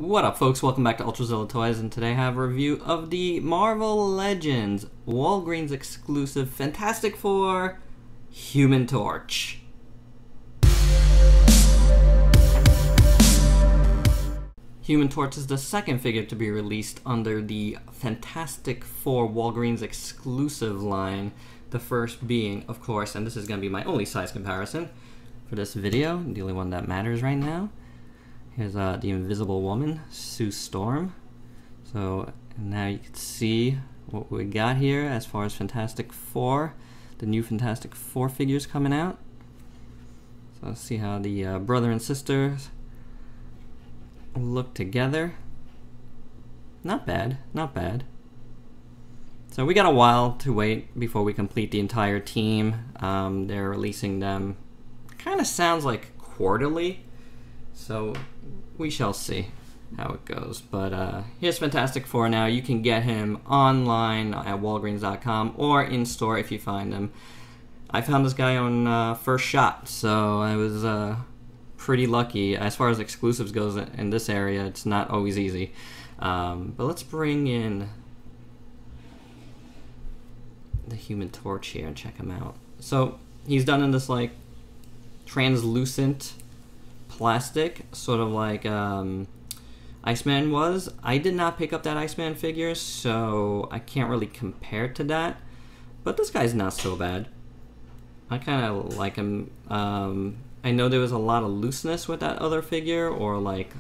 What up, folks? Welcome back to ULTRAZILLA Toys, and today I have a review of the Marvel Legends Walgreens exclusive Fantastic Four Human Torch. Human Torch is the second figure to be released under the Fantastic Four Walgreens exclusive line. The first being, of course, and this is going to be my only size comparison for this video, the only one that matters right now. Here's the Invisible Woman, Sue Storm. So now you can see what we got here as far as Fantastic Four, the new Fantastic Four figures coming out. So let's see how the brother and sisters look together. Not bad, not bad. So we got a while to wait before we complete the entire team. They're releasing them, kind of sounds like quarterly. So we shall see how it goes. But here's Fantastic Four now. You can get him online at Walgreens.com or in store if you find him. I found this guy on First Shot, so I was pretty lucky. As far as exclusives goes in this area, it's not always easy. But let's bring in the Human Torch here and check him out. So he's done in this like translucent plastic, sort of like Iceman was. I did not pick up that Iceman figure, so I can't really compare to that. But this guy's not so bad. I kind of like him. I know there was a lot of looseness with that other figure, or like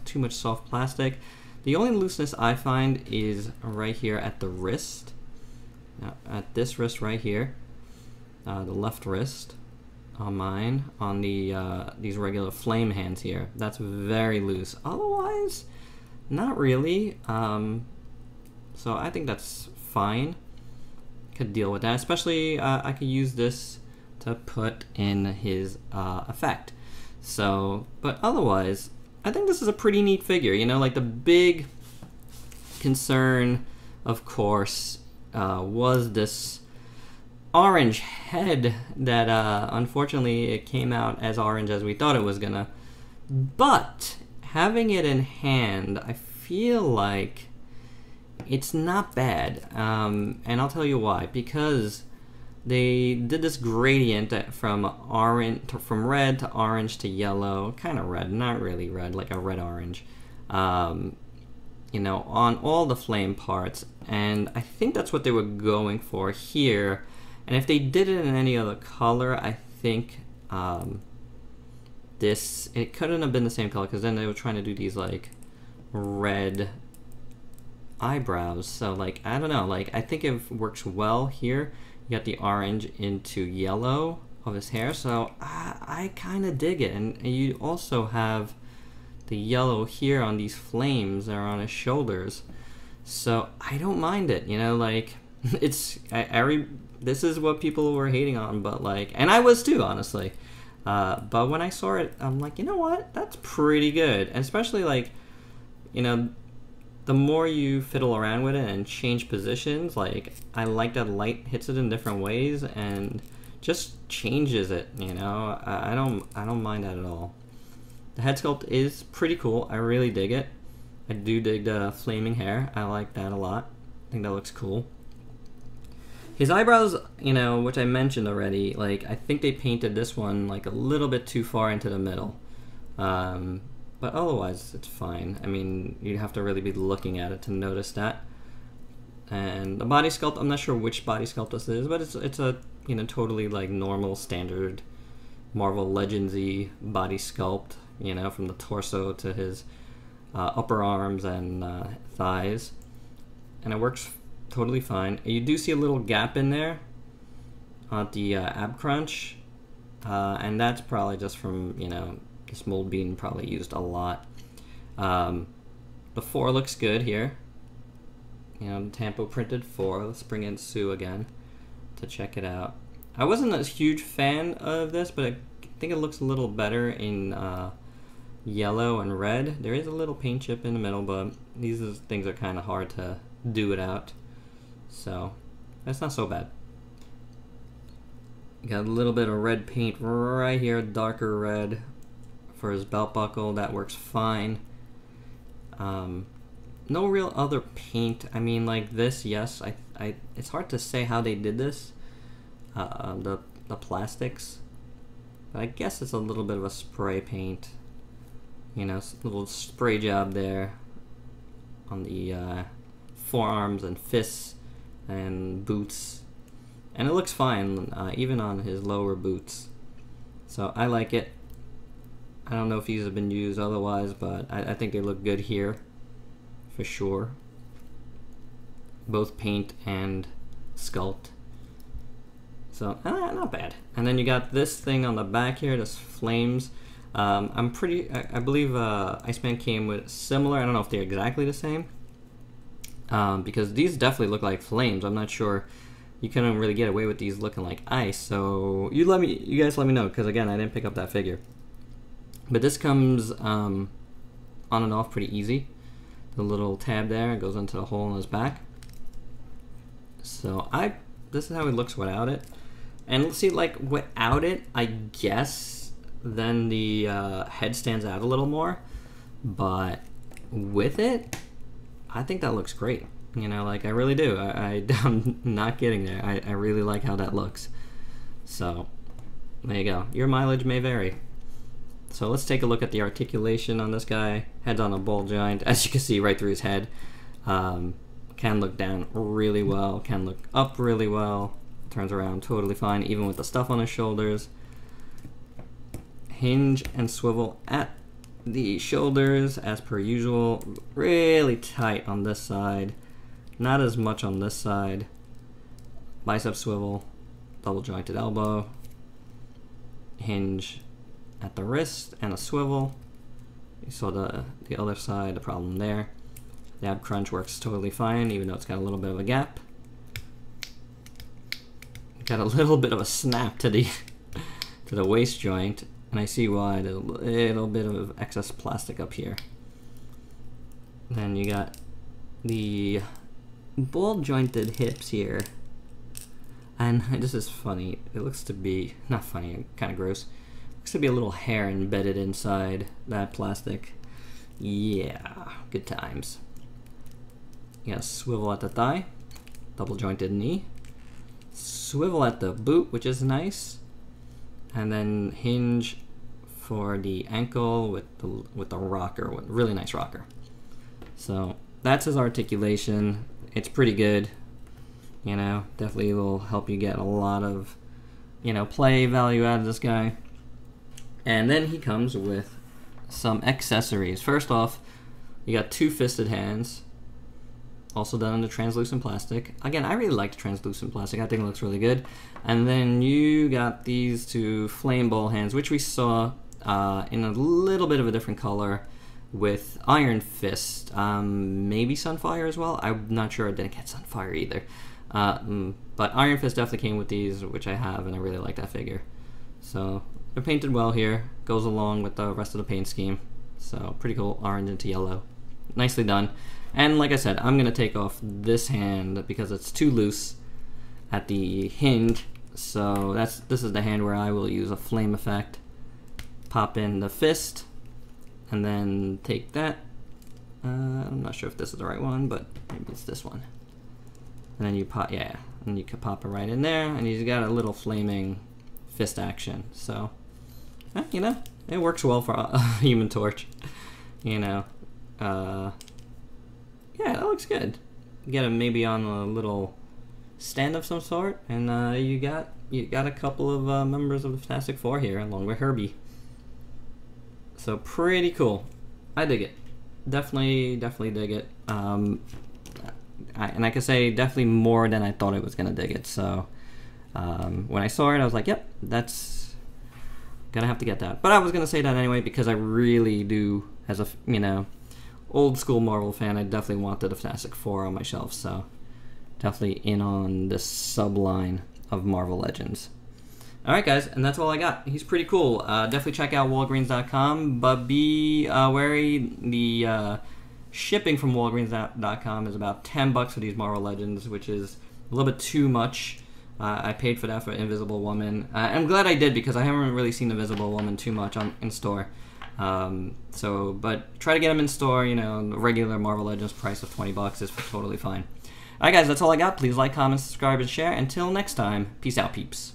too much soft plastic. The only looseness I find is right here at the wrist. Now, at this wrist right here, the left wrist. On mine, on the these regular flame hands here, that's very loose. Otherwise, not really. So I think that's fine. Could deal with that. Especially, I could use this to put in his effect. So, but otherwise, I think this is a pretty neat figure. You know, like the big concern, of course, was this orange head that unfortunately it came out as orange as we thought it was gonna, but having it in hand, I feel like it's not bad, and I'll tell you why. Because they did this gradient from red to orange to yellow, kind of red, not really red, like a red orange, you know, on all the flame parts, and I think that's what they were going for here. And if they did it in any other color, I think it couldn't have been the same color, because then they were trying to do these like red eyebrows. So like, I don't know, like I think it works well here. You got the orange into yellow of his hair, so I kind of dig it. And you also have the yellow here on these flames that are on his shoulders, so I don't mind it, you know, like it's this is what people were hating on, but like, and I was too, honestly. But when I saw it, I'm like, you know what? That's pretty good. And especially like, you know, the more you fiddle around with it and change positions, like I like that light hits it in different ways and just changes it. You know, I don't mind that at all. The head sculpt is pretty cool. I really dig it. I do dig the flaming hair. I like that a lot. I think that looks cool. His eyebrows, you know, which I mentioned already, like I think they painted this one like a little bit too far into the middle. But otherwise, it's fine. I mean, you'd have to really be looking at it to notice that. And the body sculpt, I'm not sure which body sculpt this is, but it's a, you know, totally like normal standard Marvel Legends-y body sculpt, you know, from the torso to his upper arms and thighs. And it works totally fine. You do see a little gap in there at the ab crunch, and that's probably just from, you know, this mold being probably used a lot. The 4 looks good here. You know, the Tampo printed 4. Let's bring in Sue again to check it out. I wasn't a huge fan of this, but I think it looks a little better in yellow and red. There is a little paint chip in the middle, but these things are kind of hard to do it out. So that's not so bad. Got a little bit of red paint right here, darker red for his belt buckle. That works fine. No real other paint. I mean, like this, yes. It's hard to say how they did this. The plastics. But I guess it's a little bit of a spray paint. You know, a little spray job there on the forearms and fists and boots. And it looks fine, even on his lower boots. So I like it. I don't know if these have been used otherwise, but I think they look good here for sure. Both paint and sculpt. So not bad. And then you got this thing on the back here, this flames. I believe Iceman came with similar. I don't know if they're exactly the same. Because these definitely look like flames. I'm not sure. You couldn't really get away with these looking like ice. So you guys let me know, because again, I didn't pick up that figure. But this comes on and off pretty easy. The little tab there goes into the hole in his back. So this is how it looks without it. And let's see, like without it, I guess then the head stands out a little more. But with it, I think that looks great. You know, like I really do. I'm not kidding there. I really like how that looks. So there you go. Your mileage may vary. So let's take a look at the articulation on this guy. Head's on a ball joint, as you can see right through his head. Can look down really well, can look up really well. Turns around totally fine, even with the stuff on his shoulders. Hinge and swivel at the shoulders, as per usual. Really tight on this side. Not as much on this side. Bicep swivel, double jointed elbow. Hinge at the wrist and a swivel. You saw the other side, the problem there. The ab crunch works totally fine, even though it's got a little bit of a gap. Got a little bit of a snap to the to the waist joint, and I see why. There's a little bit of excess plastic up here. Then you got the ball jointed hips here, and this is funny. It looks to be not funny, kind of gross. Looks to be a little hair embedded inside that plastic. Yeah, good times. You got a swivel at the thigh, double jointed knee, swivel at the boot, which is nice, and then hinge for the ankle with the rocker, with really nice rocker. So that's his articulation. It's pretty good. You know, definitely will help you get a lot of, you know, play value out of this guy. And then he comes with some accessories. First off, you got two fisted hands, also done in the translucent plastic. Again, I really like the translucent plastic. I think it looks really good. And then you got these two flame ball hands, which we saw in a little bit of a different color with Iron Fist. Maybe Sunfire as well. I'm not sure. I didn't get Sunfire either. But Iron Fist definitely came with these, which I have, and I really like that figure. So they're painted well here. Goes along with the rest of the paint scheme. So pretty cool, orange into yellow. Nicely done. And like I said, I'm going to take off this hand because it's too loose at the hinge. So this is the hand where I will use a flame effect. Pop in the fist, and then take that. I'm not sure if this is the right one, but maybe it's this one. And then you pop, yeah, and you can pop it right in there, and he's got a little flaming fist action. So, you know, it works well for a Human Torch. You know, yeah, that looks good. You get him maybe on a little stand of some sort, and you got a couple of members of the Fantastic Four here, along with Herbie. So pretty cool. I dig it. Definitely dig it. And I can say definitely more than I thought I was gonna dig it. So when I saw it, I was like, yep, that's gonna have to get that. But I was gonna say that anyway because I really do, as a old school Marvel fan, I definitely wanted the Fantastic Four on my shelf. So definitely in on this subline of Marvel Legends. Alright guys, and that's all I got. He's pretty cool. Definitely check out Walgreens.com, but be wary. The shipping from Walgreens.com is about $10 for these Marvel Legends, which is a little bit too much. I paid for that for Invisible Woman. I'm glad I did because I haven't really seen Invisible Woman too much in store. But try to get them in store. You know, the regular Marvel Legends price of $20 is totally fine. Alright guys, that's all I got. Please like, comment, subscribe, and share. Until next time, peace out, peeps.